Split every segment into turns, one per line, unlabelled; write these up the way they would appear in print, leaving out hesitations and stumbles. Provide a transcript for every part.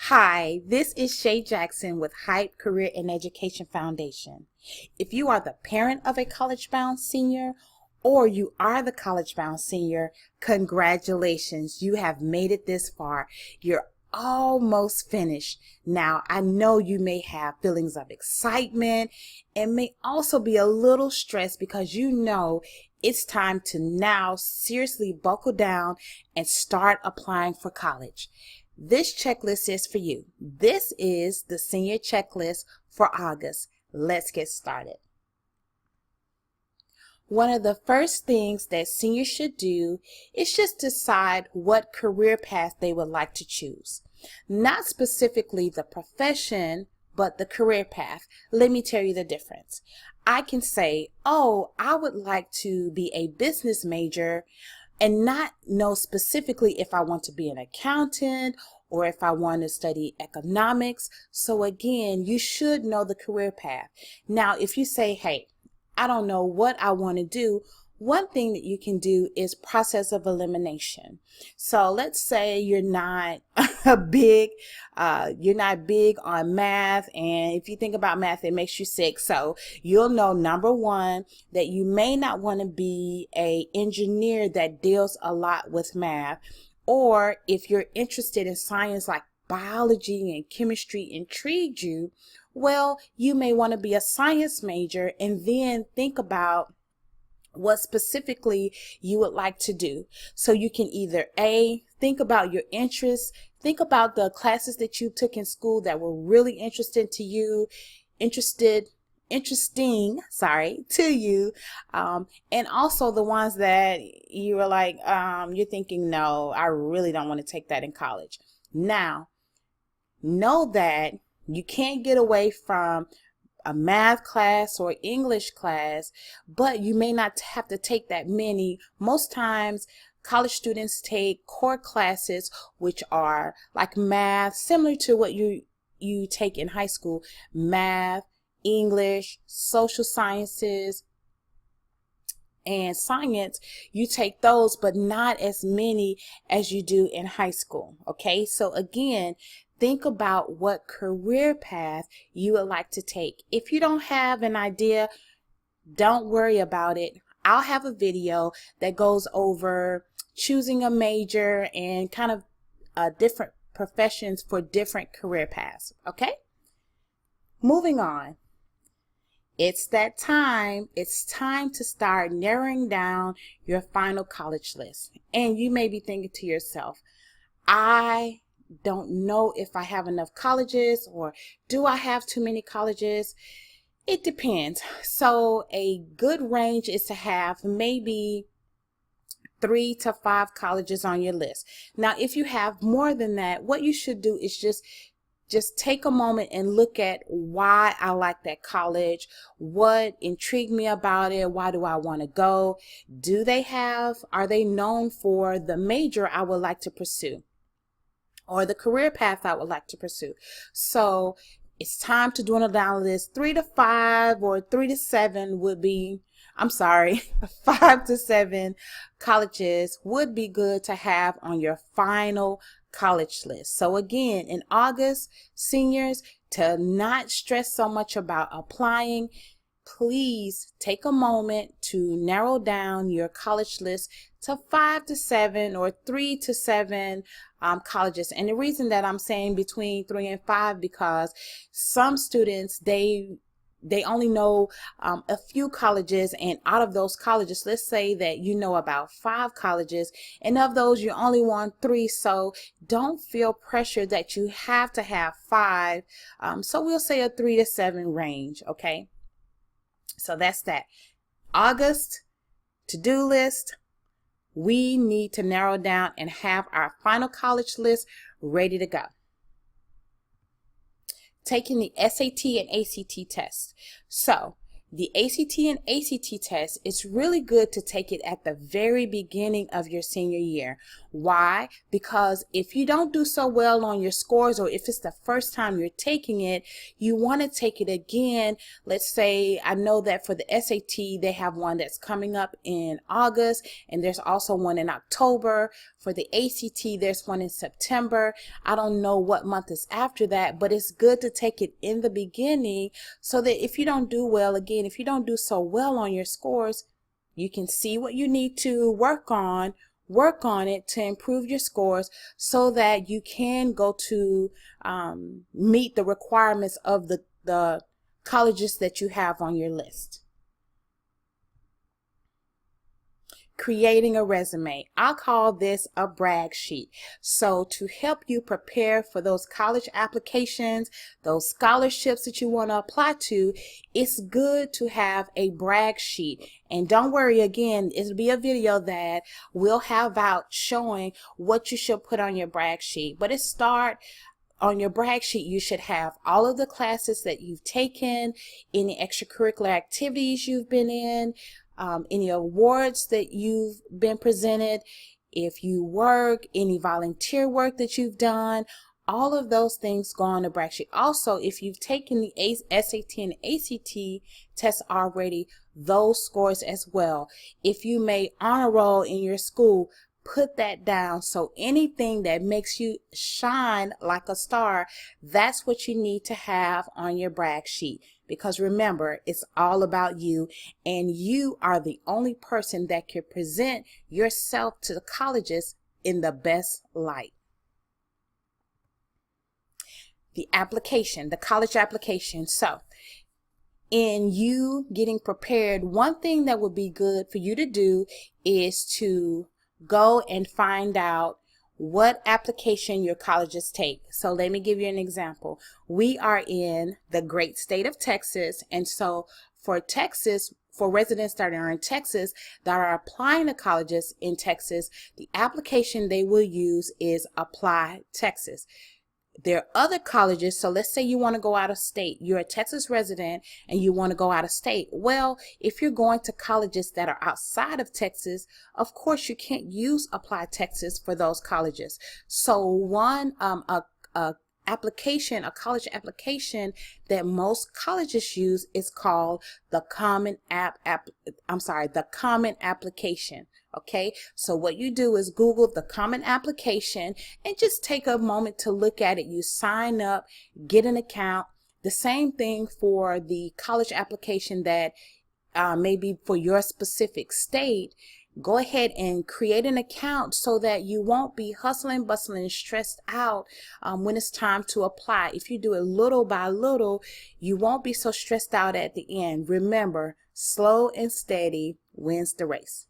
Hi, this is Shay Jackson with Hype Career and Education Foundation. If you are the parent of a college-bound senior or you are the college-bound senior, congratulations, you have made it this far. You're almost finished. Now, I know you may have feelings of excitement and may also be a little stressed because you know it's time to now seriously buckle down and start applying for college. This checklist is for you. This is the senior checklist for August. Let's get started. One of the first things that seniors should do is just decide what career path they would like to choose. Not specifically the profession, but the career path. Let me tell you the difference. I can say, oh, I would like to be a business major and not know specifically if I want to be an accountant or if I want to study economics. So again, you should know the career path. Now, if you say, hey, I don't know what I want to do, one thing that you can do is process of elimination. So let's say you're not big on math, and if you think about math, it makes you sick. So you'll know, number one, that you may not want to be an engineer that deals a lot with math, or if you're interested in science like biology and chemistry intrigued you, well, you may want to be a science major and then think about what specifically you would like to do. So you can either think about your interests, think about the classes that you took in school that were really interesting to you, to you, and also the ones that you were like, you're thinking, no, I really don't want to take that in college. Now, know that you can't get away from a math class or English class, but you may not have to take that many. Most times, college students take core classes, which are like math, similar to what you take in high school: math, English, social sciences, and science. You take those, but not as many as you do in high school. Okay, so again, think about what career path you would like to take. If you don't have an idea, don't worry about it. I'll have a video that goes over choosing a major and kind of different professions for different career paths. Okay? Moving on. It's that time. It's time to start narrowing down your final college list. And you may be thinking to yourself, I don't know if I have enough colleges, or do I have too many colleges? It depends. So a good range is to have maybe 3 to 5 colleges on your list. Now, if you have more than that, what you should do is just take a moment and look at why I like that college, what intrigued me about it, why do I want to go? Are they known for the major I would like to pursue, or the career path I would like to pursue? So it's time to dwindle down this. 3 to 5 or 3 to 7 would be, 5 to 7 colleges would be good to have on your final college list. So again, in August, seniors, to not stress so much about applying, please take a moment to narrow down your college list to 5 to 7 or 3 to 7 colleges. And the reason that I'm saying between 3 and 5, because some students, they only know a few colleges, and out of those colleges, let's say that you know about 5 colleges, and of those you only want 3. So don't feel pressure that you have to have 5. So we'll say a 3 to 7 range. Okay, so that's that. August to-do list. We need to narrow down and have our final college list ready to go. Taking the SAT and ACT test. So the ACT and ACT test, it's really good to take it at the very beginning of your senior year. Why? Because if you don't do so well on your scores, or if it's the first time you're taking it, you want to take it again. Let's say, I know that for the SAT, they have one that's coming up in August, and there's also one in October. For the ACT, there's one in September. I don't know what month is after that, but it's good to take it in the beginning so that if you don't do well, again, if you don't do so well on your scores, you can see what you need to work on it to improve your scores so that you can go to meet the requirements of the colleges that you have on your list. Creating a resume. I call this a brag sheet. So to help you prepare for those college applications, those scholarships that you want to apply to, it's good to have a brag sheet. And don't worry, again, it'll be a video that we'll have out showing what you should put on your brag sheet. But on your brag sheet, you should have all of the classes that you've taken, any extracurricular activities you've been in, any awards that you've been presented, if you work, any volunteer work that you've done, all of those things go on the brag sheet. Also, if you've taken the SAT and ACT tests already, those scores as well. If you made honor roll in your school, put that down. So anything that makes you shine like a star, that's what you need to have on your brag sheet. Because remember, it's all about you, and you are the only person that can present yourself to the colleges in the best light. The application, the college application. So in you getting prepared, one thing that would be good for you to do is to go and find out what application your colleges take. So let me give you an example. We are in the great state of Texas, and so for Texas, for residents that are in Texas that are applying to colleges in Texas, the application they will use is Apply Texas. There are other colleges, so let's say you want to go out of state. You're a Texas resident and you want to go out of state. Well, if you're going to colleges that are outside of Texas, of course you can't use Apply Texas for those colleges. So a college application that most colleges use is called the Common Common Application. Okay, so what you do is Google the Common Application and just take a moment to look at it. You sign up, get an account. The same thing for the college application that may be for your specific state. Go ahead and create an account so that you won't be hustling, bustling, and stressed out when it's time to apply. If you do it little by little, you won't be so stressed out at the end. Remember, slow and steady wins the race.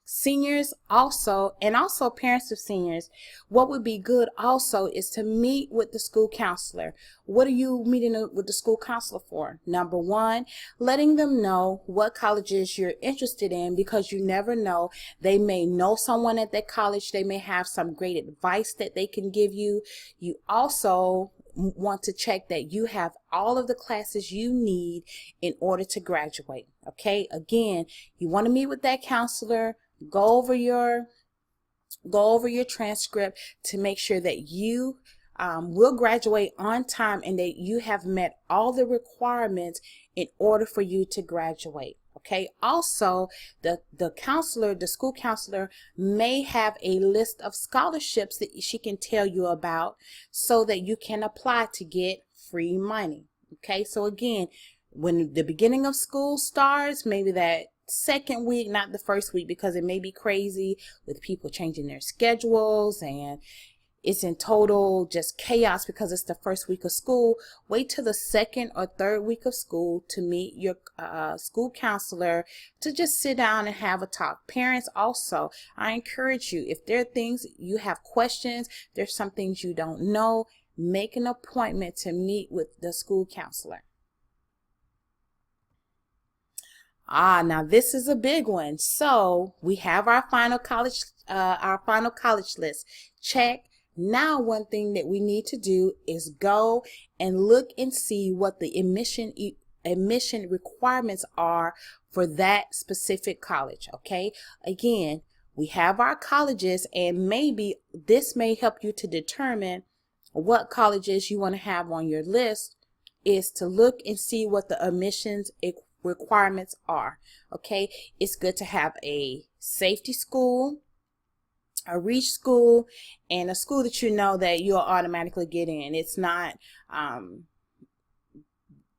Seniors also, and also parents of seniors, what would be good also is to meet with the school counselor. What are you meeting with the school counselor for? Number one, letting them know what colleges you're interested in, because you never know. They may know someone at that college. They may have some great advice that they can give you. You also want to check that you have all of the classes you need in order to graduate. Okay, again, you want to meet with that counselor. Go over your transcript to make sure that you will graduate on time and that you have met all the requirements in order for you to graduate. Okay. Also, the school counselor may have a list of scholarships that she can tell you about so that you can apply to get free money. Okay. So again, when the beginning of school starts, maybe that second week, not the first week, because it may be crazy with people changing their schedules and it's in total just chaos because it's the first week of school. Wait till the second or third week of school to meet your school counselor to just sit down and have a talk. Parents also, I encourage you, if there are things you have questions, there's some things you don't know, make an appointment to meet with the school counselor. Now this is a big one. So we have our final college list. Check. Now one thing that we need to do is go and look and see what the admission requirements are for that specific college. Okay, again, we have our colleges, and maybe this may help you to determine what colleges you want to have on your list, is to look and see what the admissions requirements are. Okay, it's good to have a safety school, a reach school, and a school that you know that you'll automatically get in. It's not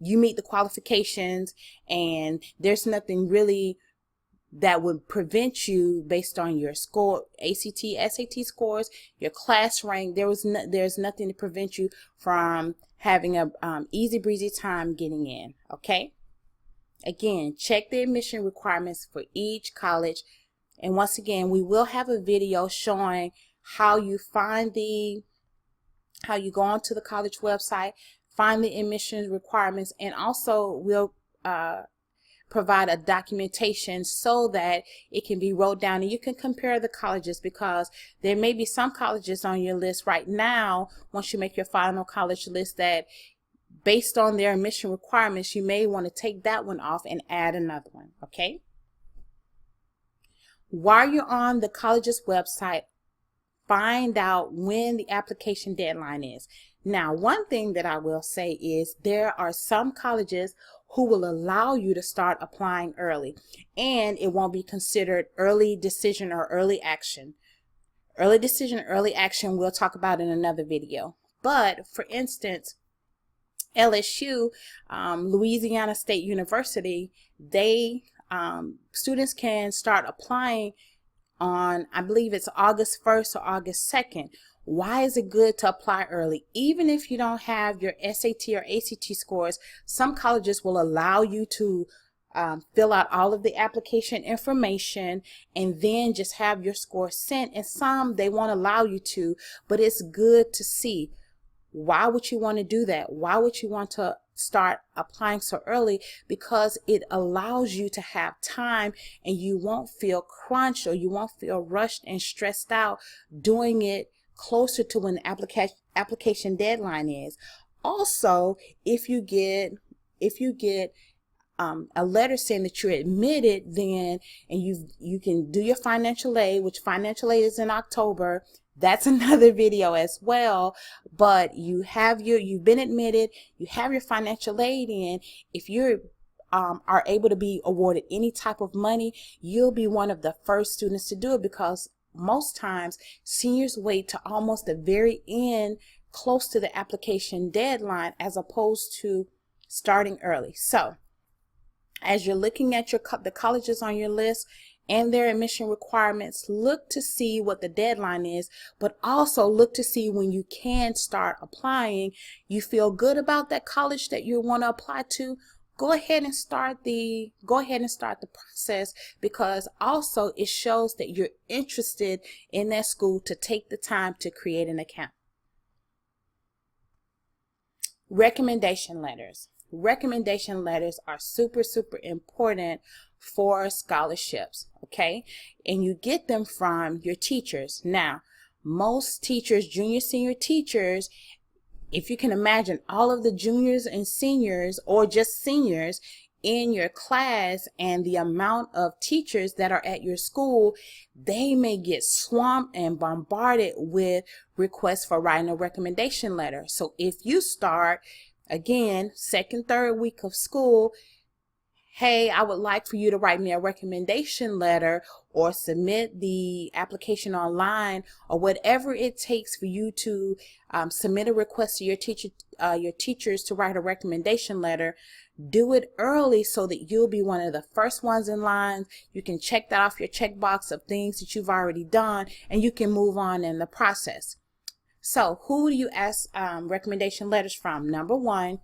you meet the qualifications and there's nothing really that would prevent you based on your score, ACT, SAT scores, your class rank. There's nothing to prevent you from having a easy breezy time getting in. Okay, again, check the admission requirements for each college, and once again, we will have a video showing how you go onto the college website, find the admissions requirements, and also we'll provide a documentation so that it can be wrote down and you can compare the colleges, because there may be some colleges on your list right now, once you make your final college list, that based on their admission requirements, you may want to take that one off and add another one. Okay, while you're on the college's website, find out when the application deadline is. Now, one thing that I will say is there are some colleges who will allow you to start applying early, and it won't be considered early decision or early action. Early decision, early action, we'll talk about in another video. But for instance, LSU, Louisiana State University, students can start applying on, I believe it's August 1st or August 2nd. Why is it good to apply early? Even if you don't have your SAT or ACT scores, some colleges will allow you to fill out all of the application information and then just have your score sent. And some, they won't allow you to, but it's good to see. Why would you want to do that? Why would you want to start applying so early? Because it allows you to have time and you won't feel crunched, or you won't feel rushed and stressed out doing it closer to when the application deadline is. Also, if you get a letter saying that you're admitted, then and you can do your financial aid, which financial aid is in October. That's another video as well. But you've been admitted, you have your financial aid in. If you are able to be awarded any type of money, you'll be one of the first students to do it, because most times seniors wait to almost the very end, close to the application deadline, as opposed to starting early. So as you're looking at the colleges on your list and their admission requirements, look to see what the deadline is, but also look to see when you can start applying. You feel good about that college that you want to apply to, go ahead and start the process, because also it shows that you're interested in that school to take the time to create an account. Recommendation letters. Recommendation letters are super important for scholarships. Okay, and you get them from your teachers. Now, most teachers, junior, senior teachers, if you can imagine all of the juniors and seniors, or just seniors in your class, and the amount of teachers that are at your school, they may get swamped and bombarded with requests for writing a recommendation letter. So if you start, again, second, third week of school, hey, I would like for you to write me a recommendation letter, or submit the application online, or whatever it takes for you to submit a request to your teachers to write a recommendation letter. Do it early so that you'll be one of the first ones in line. You can check that off your checkbox of things that you've already done, and you can move on in the process. So who do you ask recommendation letters from? Number one,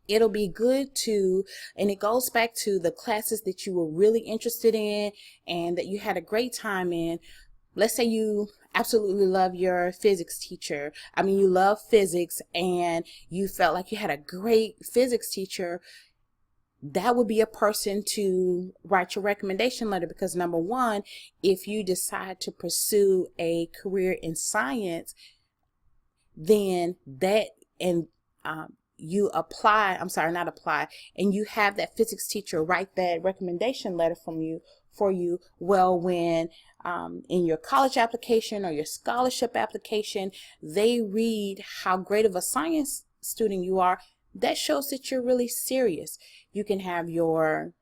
it'll be good to, and it goes back to the classes that you were really interested in and that you had a great time in. Let's say you absolutely love your physics teacher. I mean, you love physics and you felt like you had a great physics teacher. That would be a person to write your recommendation letter, because number one, if you decide to pursue a career in science, then you apply, I'm sorry, not apply, and you have that physics teacher write that recommendation letter for you, well, when in your college application or your scholarship application, they read how great of a science student you are, that shows that you're really serious. You can have your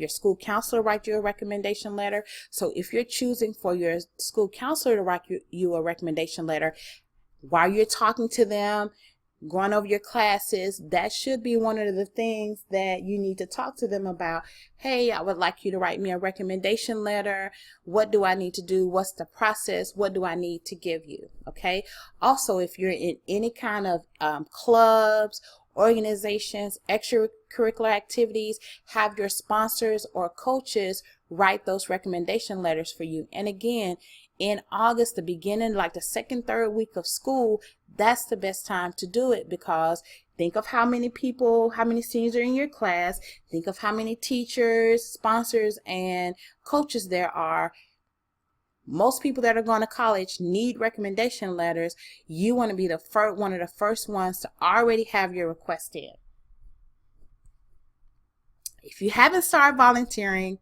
school counselor write you a recommendation letter. So if you're choosing for your school counselor to write you a recommendation letter, while you're talking to them, going over your classes, that should be one of the things that you need to talk to them about. Hey, I would like you to write me a recommendation letter. What do I need to do? What's the process? What do I need to give you? Okay. Also, if you're in any kind of clubs, organizations, extracurricular activities, have your sponsors or coaches write those recommendation letters for you. And again, in August, the beginning, like the second, third week of school, that's the best time to do it, because think of how many people, how many seniors are in your class. Think of how many teachers, sponsors, and coaches there are. Most people that are going to college need recommendation letters. You want to be one of the first ones to already have your request in. If you haven't started volunteering,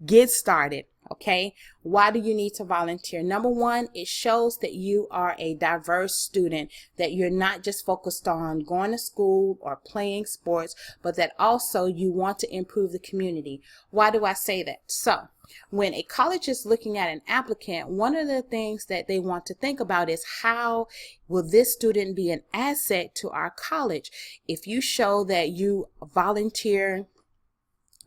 get started. Okay, why do you need to volunteer? Number one, it shows that you are a diverse student, that you're not just focused on going to school or playing sports, but that also you want to improve the community. Why do I say that? So when a college is looking at an applicant, one of the things that they want to think about is, how will this student be an asset to our college? If you show that you volunteer,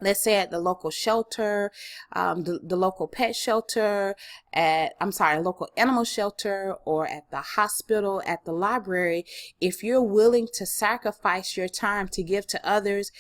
let's say at the local shelter, the local pet shelter, local animal shelter, or at the hospital, at the library, if you're willing to sacrifice your time to give to others,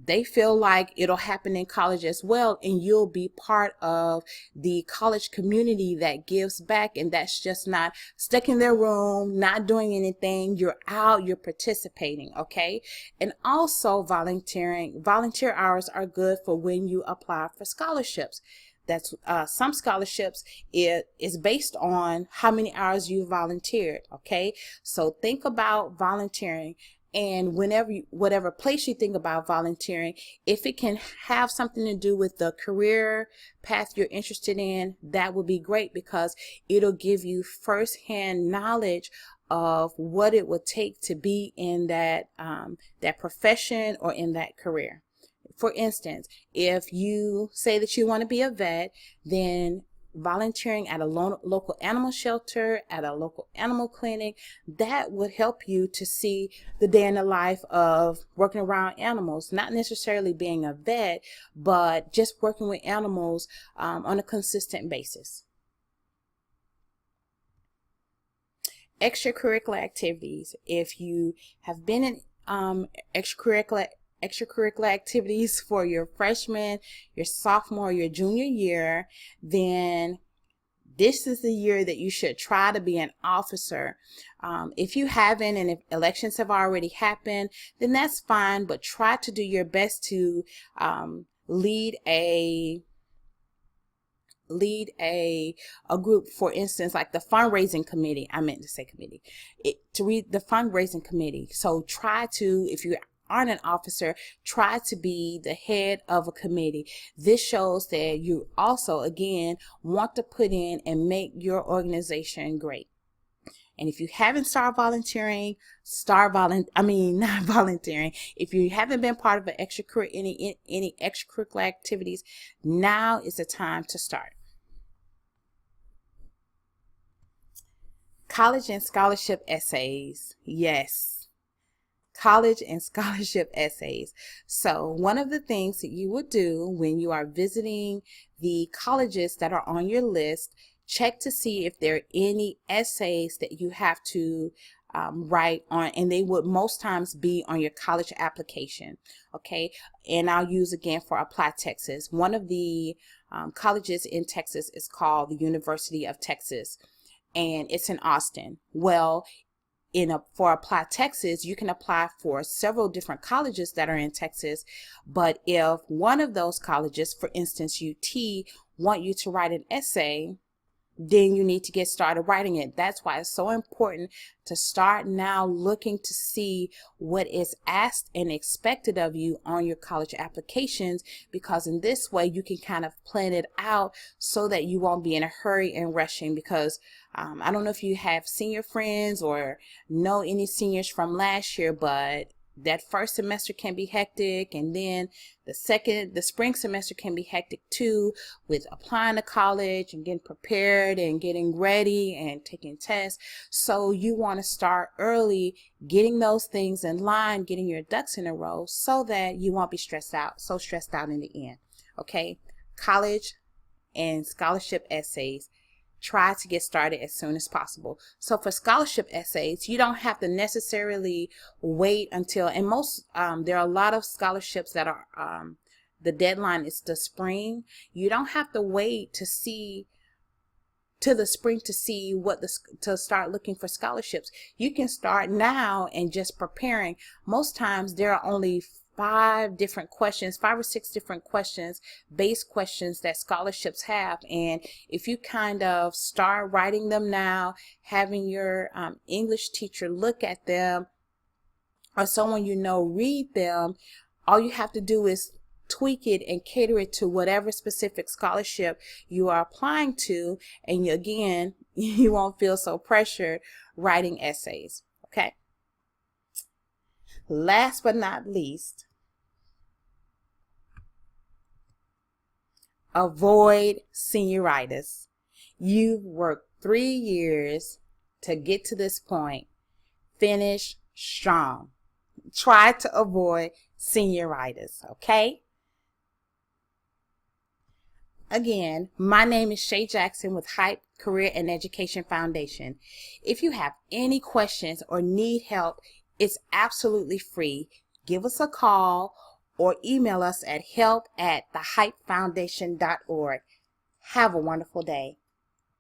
they feel like it'll happen in college as well, and you'll be part of the college community that gives back, and that's just not stuck in their room, not doing anything. You're out, you're participating, okay? And also volunteer hours are good for when you apply for scholarships. That's some scholarships is based on how many hours you volunteered, okay? So think about volunteering. And whatever place you think about volunteering, if it can have something to do with the career path you're interested in, that would be great, because it'll give you firsthand knowledge of what it would take to be in that profession or in that career. For instance, if you say that you want to be a vet, then volunteering at a local animal shelter, at a local animal clinic, that would help you to see the day in the life of working around animals, not necessarily being a vet, but just working with animals on a consistent basis. Extracurricular activities. If you have been in extracurricular activities for your freshman, your sophomore, your junior year, then this is the year that you should try to be an officer. If you haven't, and if elections have already happened, then that's fine, but try to do your best to lead a group. For instance, like the fundraising committee, to read the fundraising committee. So try to, if you aren't an officer, try to be the head of a committee. This shows that you also, again, want to put in and make your organization great. And if you haven't started volunteering, not volunteering. If you haven't been part of any extracurricular activities, now is the time to start. College and scholarship essays. Yes. College and scholarship essays. So one of the things that you would do when you are visiting the colleges that are on your list, check to see if there are any essays that you have to write on, and they would most times be on your college application. Okay, and I'll use again for Apply Texas. One of the colleges in Texas is called the University of Texas, and it's in Austin. Well, for Apply Texas, you can apply for several different colleges that are in Texas, but if one of those colleges, for instance UT, want you to write an essay, then you need to get started writing it. That's why it's so important to start now looking to see what is asked and expected of you on your college applications, because in this way you can kind of plan it out so that you won't be in a hurry and rushing. Because I don't know if you have senior friends or know any seniors from last year, but that first semester can be hectic, and then the spring semester can be hectic too, with applying to college and getting prepared and getting ready and taking tests. So you want to start early, getting those things in line, getting your ducks in a row, so that you won't be stressed out in the end. Okay, college and scholarship essays, try to get started as soon as possible. So for scholarship essays, you don't have to necessarily wait until, and most, there are a lot of scholarships that are, the deadline is the spring. You don't have to wait to the spring to see to start looking for scholarships. You can start now and just preparing. Most times there are only 5 or 6 different questions, base questions that scholarships have. And if you kind of start writing them now, having your English teacher look at them, or someone you know read them, all you have to do is tweak it and cater it to whatever specific scholarship you are applying to. And again, you won't feel so pressured writing essays. Okay. Last but not least, avoid senioritis. You've worked 3 years to get to this point. Finish strong. Try to avoid senioritis, okay? Again, my name is Shay Jackson with Hype Career and Education Foundation. If you have any questions or need help, it's absolutely free. Give us a call or email us at help@thehypefoundation.org. Have a wonderful day.